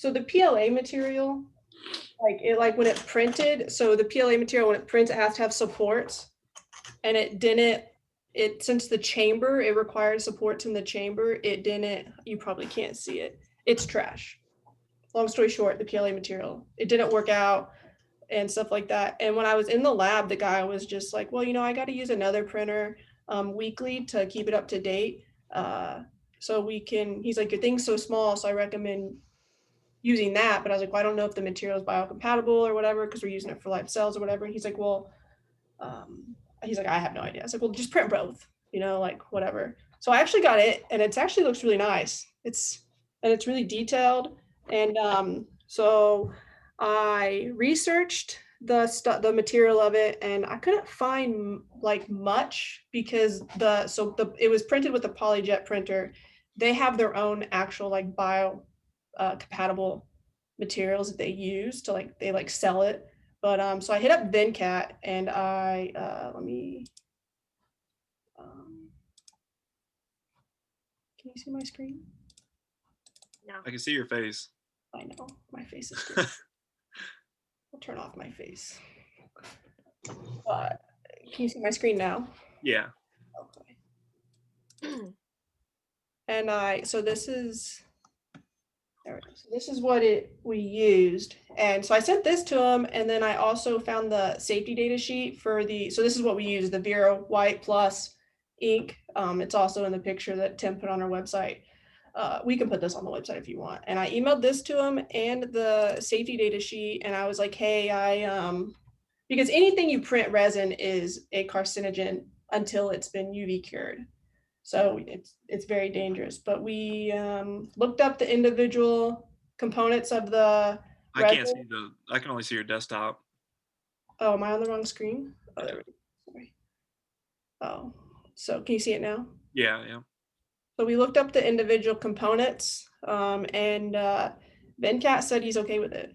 So the PLA material, like when it printed, so the PLA material, when it prints, it has to have supports. And it didn't, since the chamber, it required supports in the chamber, it didn't, you probably can't see it. It's trash. Long story short, the PLA material, it didn't work out and stuff like that. And when I was in the lab, the guy was just like, well, I got to use another printer weekly to keep it up to date. So he's like, your thing's so small, so I recommend using that. But I was like, well, I don't know if the material is biocompatible or whatever, because we're using it for live cells or whatever. And he's like, well, he's like, I have no idea. I was like, well, just print both, like whatever. So I actually got it, and it actually looks really nice. It's really detailed. And so I researched the material of it, and I couldn't find like much because it was printed with a PolyJet printer. They have their own actual like bio compatible materials that they use to they sell it. But so I hit up Venkat, and let me can you see my screen? No. I can see your face. I know, my face is good. I'll turn off my face. Can you see my screen now? Yeah. Okay. And so this is, there it is. This is what we used. And so I sent this to him, and then I also found the safety data sheet so this is what we use, the Vera White Plus ink. It's also in the picture that Tim put on our website. We can put this on the website if you want. And I emailed this to him and the safety data sheet, and I was like, hey, because anything you print resin is a carcinogen until it's been UV cured. So it's very dangerous. But we looked up the individual components of the resin. I can't see I can only see your desktop. Oh, am I on the wrong screen? Oh, there we go. Sorry. Oh, so can you see it now? Yeah. So we looked up the individual components, and Venkat said he's okay with it.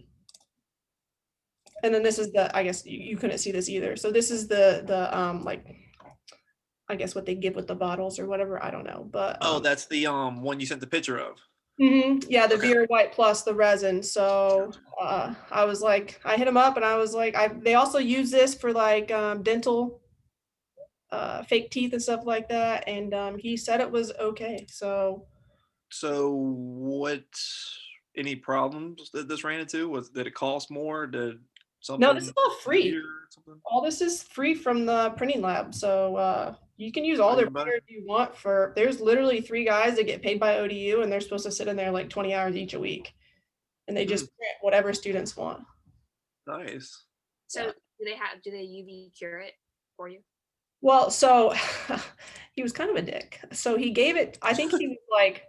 And then this is I guess you couldn't see this either. So this is the like, I guess what they give with the bottles or whatever. I don't know, but that's the one you sent the picture of. Yeah, the Vera White Plus, the resin. So I was like, I hit him up, and I was like, they also use this for like dental fake teeth and stuff like that, and he said it was okay. So what, any problems that this ran into? Did it cost more? Did something? No, this is all free. All this is free from the printing lab. So you can use all their printers you want. There's literally 3 guys that get paid by ODU, and they're supposed to sit in there like 20 hours each a week, and they just print whatever students want. Nice. So do they UV cure it for you? Well, so he was kind of a dick. So he gave it, I think he was like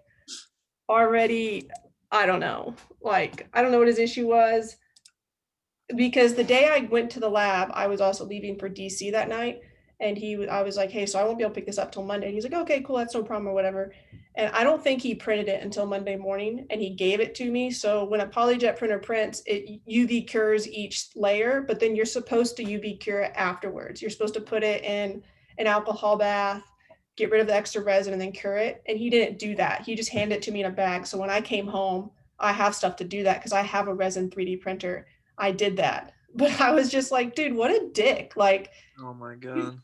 already, I don't know what his issue was, because the day I went to the lab, I was also leaving for DC that night. And I was like, hey, so I won't be able to pick this up till Monday. And he's like, okay, cool, that's no problem or whatever. And I don't think he printed it until Monday morning, and he gave it to me. So when a PolyJet printer prints, it UV cures each layer, but then you're supposed to UV cure it afterwards. You're supposed to put it in an alcohol bath, get rid of the extra resin, and then cure it. And he didn't do that. He just handed it to me in a bag. So when I came home, I have stuff to do that because I have a resin 3D printer. I did that. But I was just like, dude, what a dick. Like, oh my God.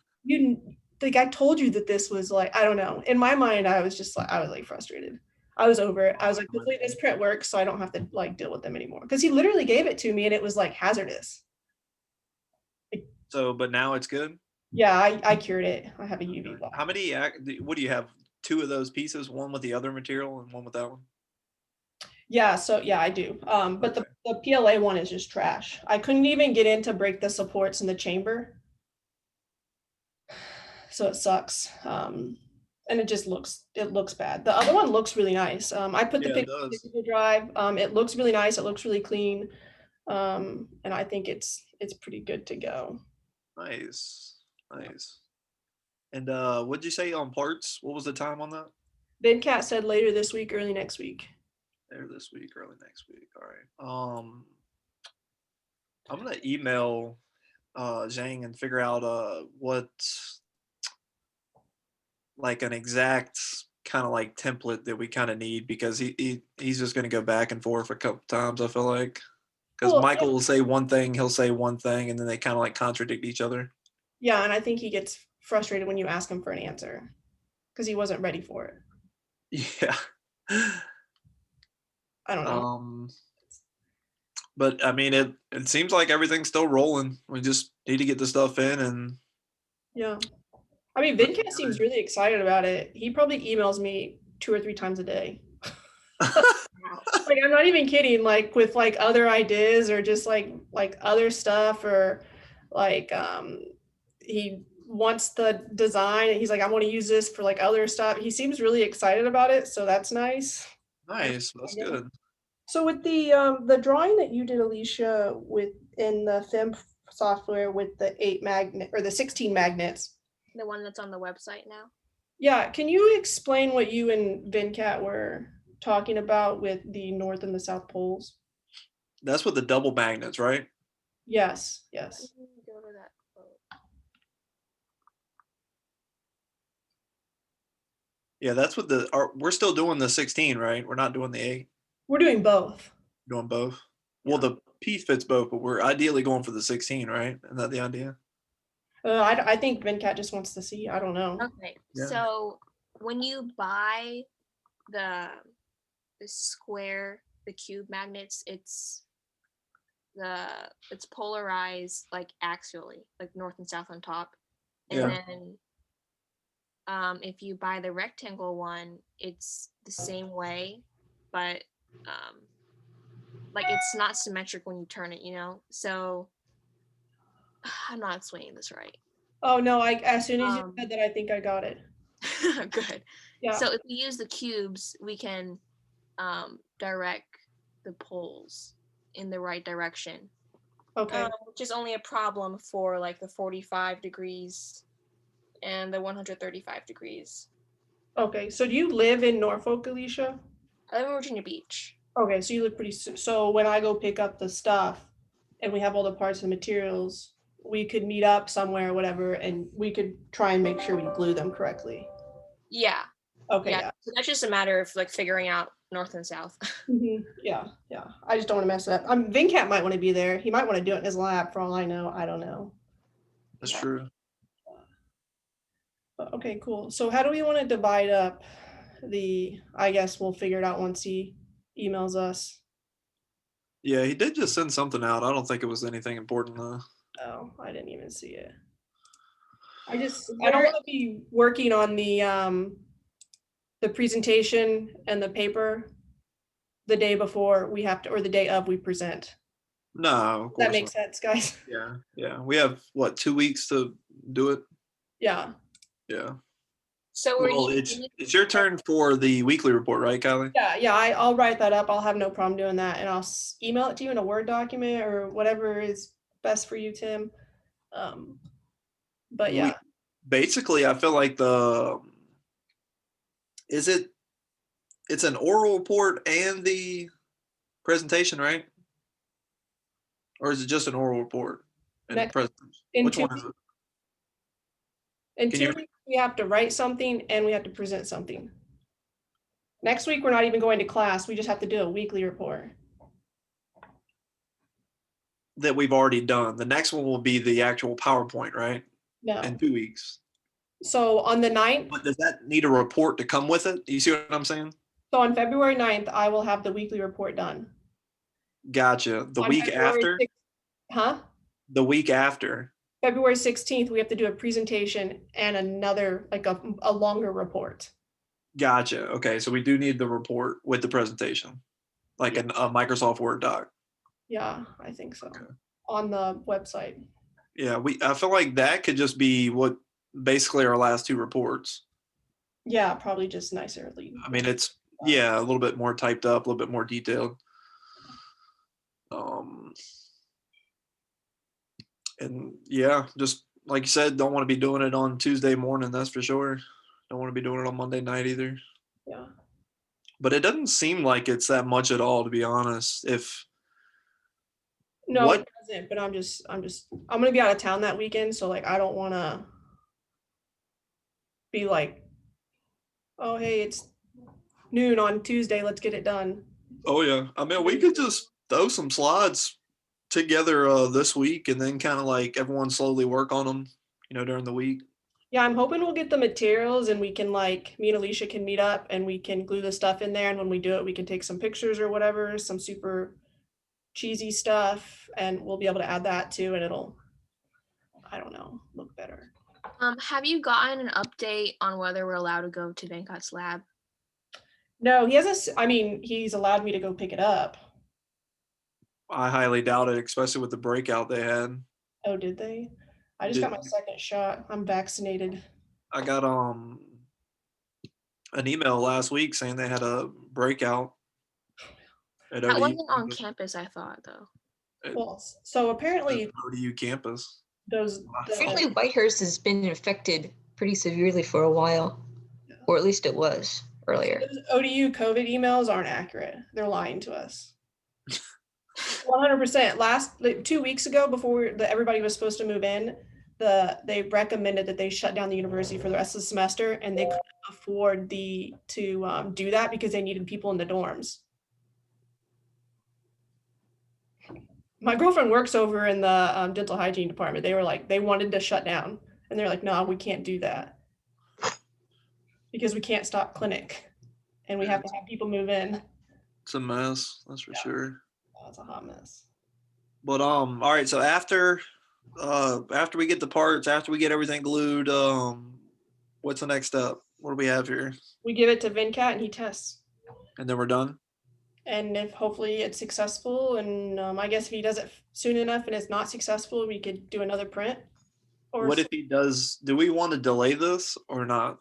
Like, I told you that this was like, I don't know. In my mind, I was like frustrated. I was over it. I was like, hopefully this print works so I don't have to like deal with them anymore. Because he literally gave it to me, and it was like hazardous. So, but now it's good? Yeah, I cured it. I have a UV block. How many, what do you have? 2 of those pieces, one with the other material and one with that one? Yeah, so yeah, I do. But the PLA one is just trash. I couldn't even get in to break the supports in the chamber. So it sucks. And it just looks bad. The other one looks really nice. I put the picture in Google Drive. It looks really nice. It looks really clean. And I think it's pretty good to go. Nice. And what did you say on parts? What was the time on that? Venkat said later this week, early next week. Later this week, early next week. All right. I'm gonna email Zhang and figure out what, like, an exact kind of like template that we kind of need because he's just going to go back and forth a couple times. I feel like because Well, Michael will say one thing, he'll say one thing, and then they kind of like contradict each other. yeah, and I think he gets frustrated when you ask him for an answer because he wasn't ready for it. Yeah. I don't know. But I mean, it seems like everything's still rolling. We just need to get the stuff in and. Yeah. I mean, Vincat seems really excited about it. He probably emails me 2 or 3 times a day. Like, I'm not even kidding, like with like other ideas or just like other stuff or like he wants the design and he's like, I want to use this for like other stuff. He seems really excited about it, so that's nice. Nice, that's good. So with the drawing that you did, Alicia, with in the FIM software with the 8 magnet or the 16 magnets. The one that's on the website now. Yeah, can you explain what you and Vincat were talking about with the North and the South poles? That's with the double magnets, right? Yes, yes. Go to that quote. Yeah, that's what we're still doing the 16, right? We're not doing the 8. We're doing both. Doing both. Well, the P fits both, but we're ideally going for the 16, right? Isn't that the idea? I think Vincat just wants to see. I don't know. Okay, Yeah. so when you buy the square, the cube magnets, it's polarized like axially, like north and south on top, and Yeah. then if you buy the rectangle one, it's the same way, but like it's not symmetric when you turn it, so I'm not explaining this right. Oh no, as soon as you said that, I think I got it. Good. Yeah. So if we use the cubes, we can direct the poles in the right direction. Okay. Which is only a problem for like the 45 degrees and the 135 degrees. Okay. So do you live in Norfolk, Alicia? I live in Virginia Beach. Okay, so you live pretty so when I go pick up the stuff and we have all the parts and materials, we could meet up somewhere or whatever and we could try and make sure we glue them correctly. Yeah. Okay, Yeah. yeah. So that's just a matter of like figuring out north and south. Yeah, yeah. I just don't want to mess it up. Vincat might want to be there. He might want to do it in his lab for all I know. I don't know. That's true. Okay, cool. So how do we want to divide up I guess we'll figure it out once he emails us. Yeah, he did just send something out. I don't think it was anything important though. Oh, I didn't even see it. I don't want to be working on the presentation and the paper the day before we have to, or the day of we present. No, of course. That makes sense, guys. Yeah, yeah. We have what, 2 weeks to do it? Yeah. Yeah. So well, it's your turn for the weekly report, right, Kylie? Yeah. I'll write that up. I'll have no problem doing that, and I'll email it to you in a Word document or whatever is best for you, Tim. But yeah. Basically, I feel like it's an oral report and the presentation, right? Or is it just an oral report and presentation? Which one is it? In 2 weeks, we have to write something and we have to present something. Next week, we're not even going to class. We just have to do a weekly report. That we've already done. The next one will be the actual PowerPoint, right? No. In 2 weeks. So on the 9th. But does that need a report to come with it? You see what I'm saying? So on February 9th, I will have the weekly report done. Gotcha. The week after? The week after. February 16th, we have to do a presentation and another, like a longer report. Gotcha. Okay, so we do need the report with the presentation, like a Microsoft Word doc. Yeah, I think so. Okay. On the website. Yeah, I feel like that could just be what basically our last 2 reports. Yeah, probably just nicer. I mean, it's a little bit more typed up, a little bit more detailed. And yeah, just like you said, don't want to be doing it on Tuesday morning, that's for sure. Don't want to be doing it on Monday night either. Yeah. But it doesn't seem like it's that much at all, to be honest. No, it doesn't, but I'm gonna be out of town that weekend, so like I don't wanna be like oh, hey, it's noon on Tuesday, let's get it done. Oh yeah. I mean, we could just throw some slides together this week and then kind of like everyone slowly work on them, during the week. Yeah, I'm hoping we'll get the materials and we can like, me and Alicia can meet up and we can glue the stuff in there. And when we do it, we can take some pictures or whatever, some super cheesy stuff, and we'll be able to add that too, and it'll, I don't know, look better. Have you gotten an update on whether we're allowed to go to Venkat's lab? No, he hasn't, I mean, he's allowed me to go pick it up. I highly doubt it, especially with the breakout they had. Oh, did they? I just got my Did- second shot. I'm vaccinated. I got an email last week saying they had a breakout at That ODU, wasn't on campus, I thought, though. Well, so apparently ODU campus. those, Apparently Whitehurst has been infected pretty severely for a while, or at least it was earlier. those ODU COVID emails aren't accurate. They're lying to us. 100%. Last, like, 2 weeks ago, before everybody was supposed to move in, they recommended that they shut down the university for the rest of the semester, and they couldn't afford to do that because they needed people in the dorms. My girlfriend works over in the dental hygiene department. They were like, they wanted to shut down, and they're like, no, we can't do that because we can't stop clinic, and we have to have people move in. It's a mess, that's for sure. Oh, it's a hot mess. But all right, so after we get the parts, after we get everything glued, what's the next step? What do we have here? We give it to Venkat and he tests. And then we're done? And if hopefully it's successful, and I guess if he does it soon enough and it's not successful, we could do another print. Or What if he does, do we want to delay this or not?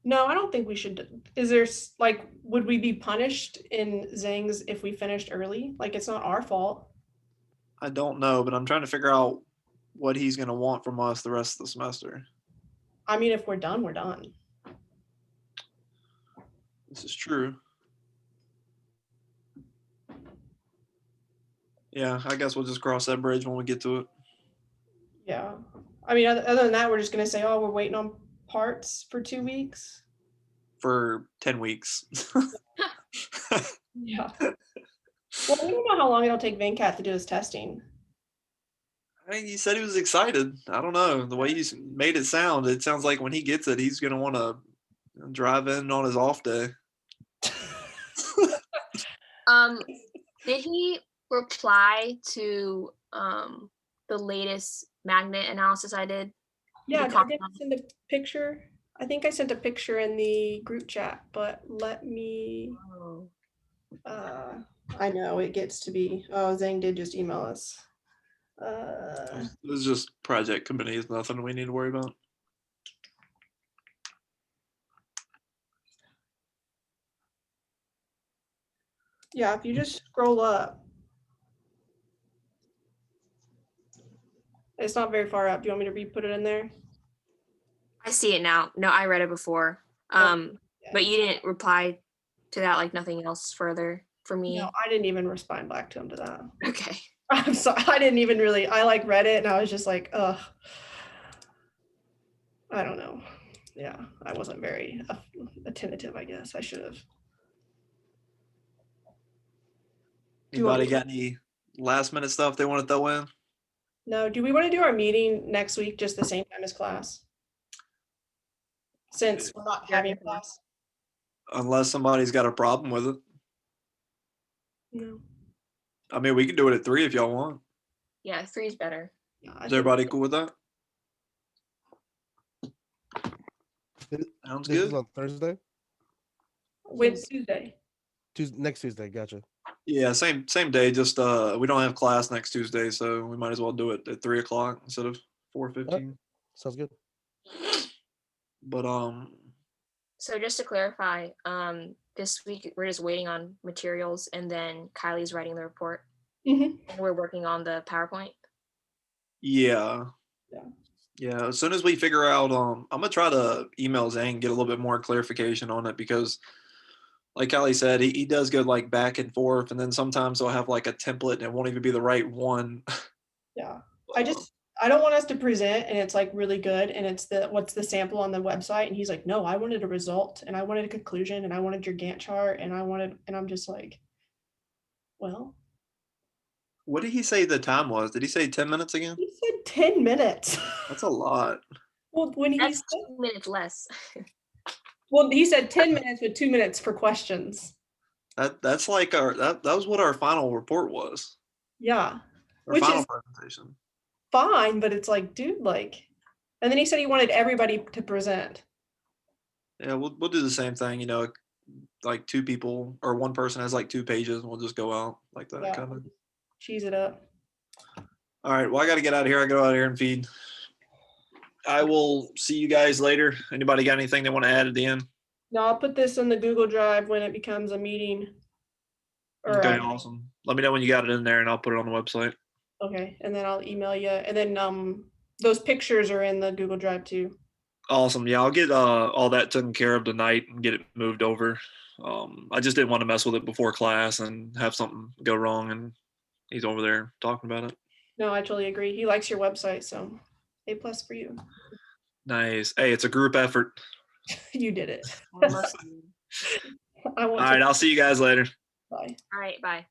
no, I don't think we should. Is there like, would we be punished in Zhang's if we finished early? Like, it's not our fault. I don't know, but I'm trying to figure out what he's going to want from us the rest of the semester. I mean, if we're done, we're done. This is true. Yeah, I guess we'll just cross that bridge when we get to it. Yeah. I mean, other than that, we're just going to say, oh, we're waiting on parts for 2 weeks. For 10 weeks. Yeah. Well, we don't know how long it'll take Venkat to do his testing. I mean, he said he was excited. I don't know. The way he's made it sounds like when he gets it, he's going to want to drive in on his off day. Did he reply to the latest magnet analysis I did? Yeah, The I did send a picture. I think I sent a picture in the group chat, but let me, I know it gets to be, oh, Zhang did just email us. This is just project committee. It's nothing we need to worry about. Yeah, if you just scroll up. It's not very far up. Do you want me to re-put it in there? I see it now. No, I read it before. Yeah. But you didn't reply to that, like nothing else further for me. No, I didn't even respond back to him to that. Okay. I'm sorry. I didn't even really, I like read it and I was just like, ugh. I don't know. Yeah, I wasn't very attentive, I guess. I should have. you want Anybody me- got any last minute stuff they want to throw in? No, do we want to do our meeting next week just the same time as class? Since we're not having class? Unless somebody's got a problem with it. No. I mean, we can do it at 3 if y'all want. Yeah, 3 is better. Yeah, I Is think- everybody cool with that? Sounds This is good. on Thursday? When's Tuesday? Next Tuesday, gotcha. Yeah, same day. Just we don't have class next Tuesday, so we might as well do it at 3 o'clock instead of 4:15. Sounds good. But So just to clarify, this week we're just waiting on materials and then Kylie's writing the report Mhm. and we're working on the PowerPoint. yeah. Yeah. Yeah, as soon as we figure out, I'm gonna try to email Zane, get a little bit more clarification on it because, like Callie said, he does go like back and forth, and then sometimes he'll have like a template and it won't even be the right one. Yeah, I just I don't want us to present and it's like really good and it's what's the sample on the website, and he's like, no, I wanted a result and I wanted a conclusion and I wanted your Gantt chart and I'm just like, well, What did he say the time was? Did he say 10 minutes again? he said 10 minutes. That's a lot. Well, when he That's said, 2 minutes less. well, he said 10 minutes with 2 minutes for questions. That's like that was what our final report was. Yeah, Our Which final is- presentation. fine, but it's like, dude, like, and then he said he wanted everybody to present. Yeah, we'll do the same thing, like two people or one person has like 2 pages and we'll just go out like that Yeah. kind of. Cheese it up. All right, well, I got to get out of here. I go out here and feed. I will see you guys later. Anybody got anything they want to add at the end? No, I'll put this in the Google Drive when it becomes a meeting. Or, Okay, awesome. Let me know when you got it in there and I'll put it on the website. okay, and then I'll email you. And then those pictures are in the Google Drive too. Awesome. Yeah, I'll get all that taken care of tonight and get it moved over. I just didn't want to mess with it before class and have something go wrong, and he's over there talking about it. No, I totally agree. He likes your website, so A+ for you. Nice. Hey, it's a group effort. You did it. Almost. I All want right, to. I'll see you guys later. Bye. All right, bye.